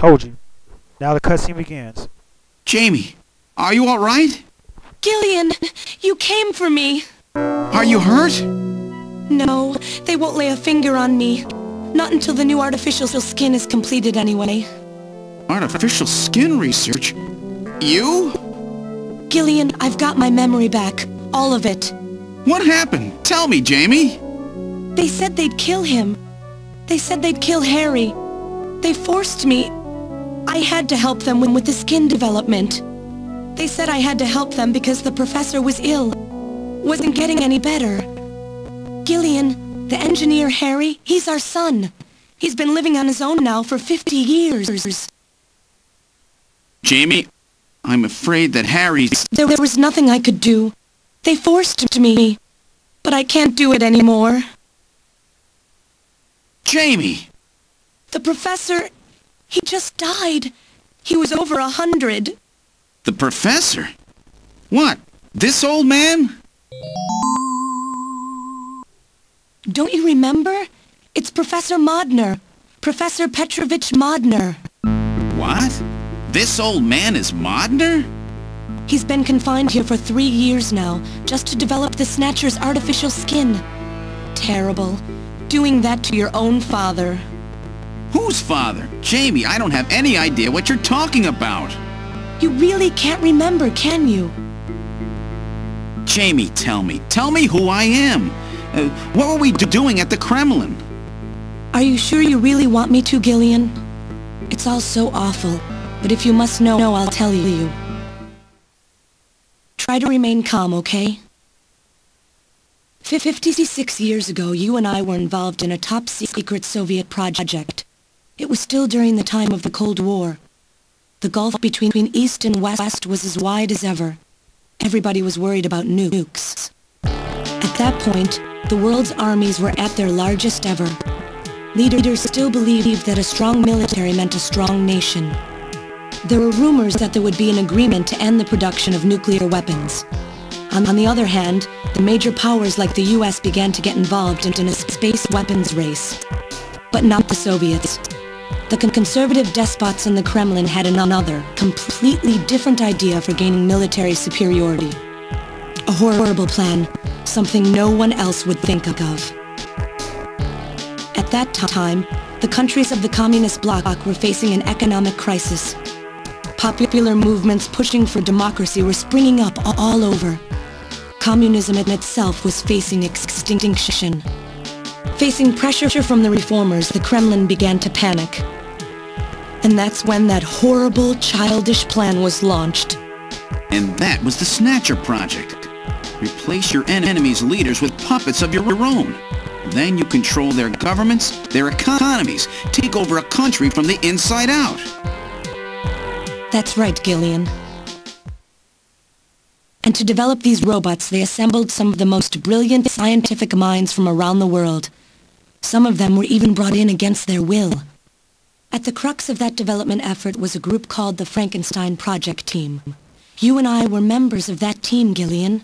Told you. Now the cutscene begins. Jamie, are you alright? Gillian, you came for me. Are you hurt? No, they won't lay a finger on me. Not until the new artificial skin is completed anyway. Artificial skin research? You? Gillian, I've got my memory back. All of it. What happened? Tell me, Jamie. They said they'd kill him. They said they'd kill Harry. They forced me. I had to help them with the skin development. They said I had to help them because the professor was ill. Wasn't getting any better. Gillian, the engineer Harry, he's our son. He's been living on his own now for 50 years. Jamie, I'm afraid that Harry's... There was nothing I could do. They forced me. But I can't do it anymore. Jamie! The professor, he just died. He was over 100. The professor? What? This old man? Don't you remember? It's Professor Modnar. Professor Petrovich Modnar. What? This old man is Modnar? He's been confined here for 3 years now, just to develop the Snatcher's artificial skin. Terrible. Doing that to your own father. Whose father? Jamie, I don't have any idea what you're talking about. You really can't remember, can you? Jamie, tell me. Tell me who I am. What were we doing at the Kremlin? Are you sure you really want me to, Gillian? It's all so awful, but if you must know, I'll tell you. Try to remain calm, okay? 56 years ago, you and I were involved in a top-secret Soviet project. It was still during the time of the Cold War. The gulf between East and West was as wide as ever. Everybody was worried about nukes. At that point, the world's armies were at their largest ever. Leaders still believed that a strong military meant a strong nation. There were rumors that there would be an agreement to end the production of nuclear weapons. On the other hand, the major powers like the US began to get involved in a space weapons race. But not the Soviets. The conservative despots in the Kremlin had another, completely different idea for gaining military superiority. A horrible plan, something no one else would think of. At that time, the countries of the communist bloc were facing an economic crisis. Popular movements pushing for democracy were springing up all over. Communism in itself was facing extinction. Facing pressure from the reformers, the Kremlin began to panic. And that's when that horrible, childish plan was launched. And that was the Snatcher project. Replace your enemy's leaders with puppets of your own. Then you control their governments, their economies, take over a country from the inside out. That's right, Gillian. And to develop these robots, they assembled some of the most brilliant scientific minds from around the world. Some of them were even brought in against their will. At the crux of that development effort was a group called the Frankenstein Project Team. You and I were members of that team, Gillian.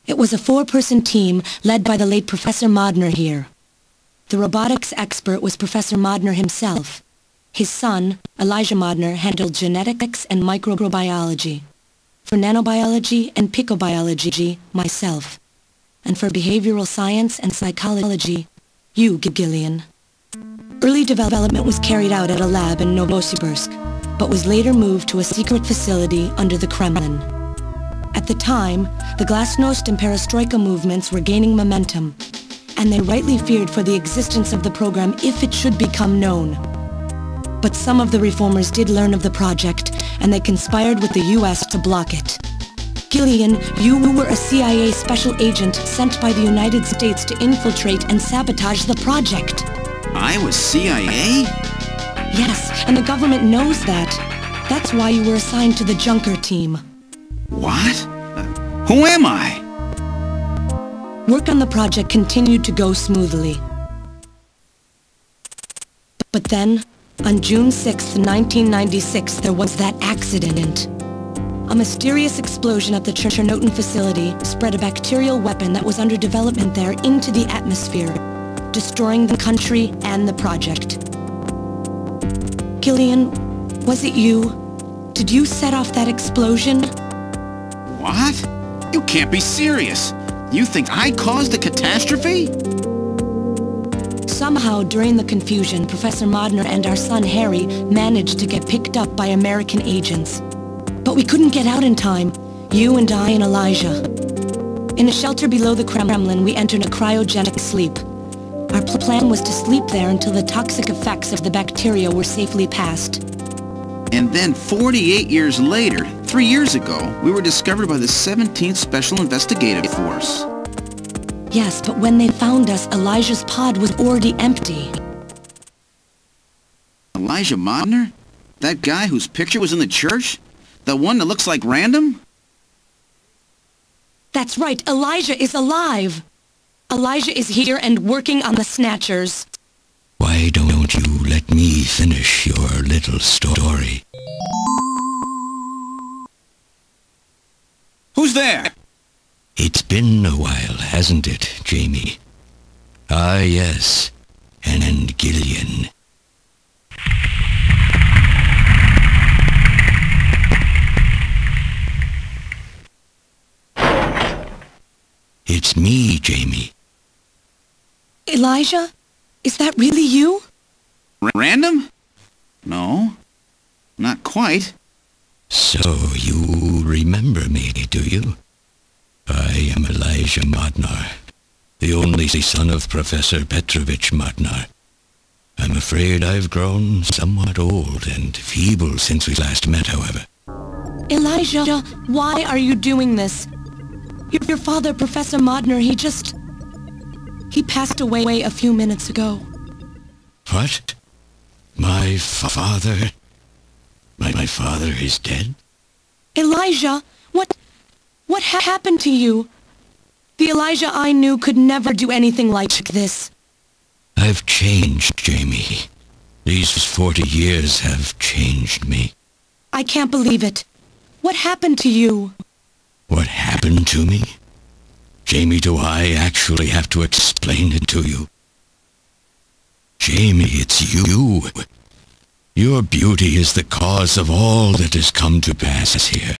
It was a 4-person team led by the late Professor Modnar here. The robotics expert was Professor Modnar himself. His son, Elijah Modnar, handled genetics and microbiology. For nanobiology and picobiology, myself. And for behavioral science and psychology, you, Gillian. Early development was carried out at a lab in Novosibirsk, but was later moved to a secret facility under the Kremlin. At the time, the Glasnost and Perestroika movements were gaining momentum, and they rightly feared for the existence of the program if it should become known. But some of the reformers did learn of the project, and they conspired with the US to block it. Gillian, you were a CIA special agent sent by the United States to infiltrate and sabotage the project. I was CIA? Yes, and the government knows that. That's why you were assigned to the Junker team. What? Who am I? Work on the project continued to go smoothly. But then, on June 6, 1996, there was that accident. A mysterious explosion at the Chernobyl facility spread a bacterial weapon that was under development there into the atmosphere, destroying the country and the project. Gillian, Was it you? Did you set off that explosion? What? You can't be serious. You think I caused the catastrophe? Somehow, during the confusion, Professor Modnar and our son Harry managed to get picked up by American agents. But we couldn't get out in time. You and I and Elijah. In a shelter below the Kremlin, we entered a cryogenic sleep. Our plan was to sleep there until the toxic effects of the bacteria were safely passed. And then 48 years later, 3 years ago, we were discovered by the 17th Special Investigative Force. Yes, but when they found us, Elijah's pod was already empty. Elijah Modnar? That guy whose picture was in the church? The one that looks like Random? That's right, Elijah is alive! Elijah is here and working on the Snatchers. Why don't you let me finish your little story? Who's there? It's been a while, hasn't it, Jamie? Ah, yes. And Gillian. It's me, Jamie. Elijah? Is that really you? Random? No. Not quite. So you remember me, do you? I am Elijah Modnar, the only son of Professor Petrovich Modnar. I'm afraid I've grown somewhat old and feeble since we last met, however. Elijah, why are you doing this? Your father, Professor Modnar, he passed away a few minutes ago. What? My father? My father is dead? Elijah, what happened to you? The Elijah I knew could never do anything like this. I've changed, Jamie. These 40 years have changed me. I can't believe it. What happened to you? What happened to me? Jamie, do I actually have to explain it to you? Jamie, it's you. Your beauty is the cause of all that has come to pass here.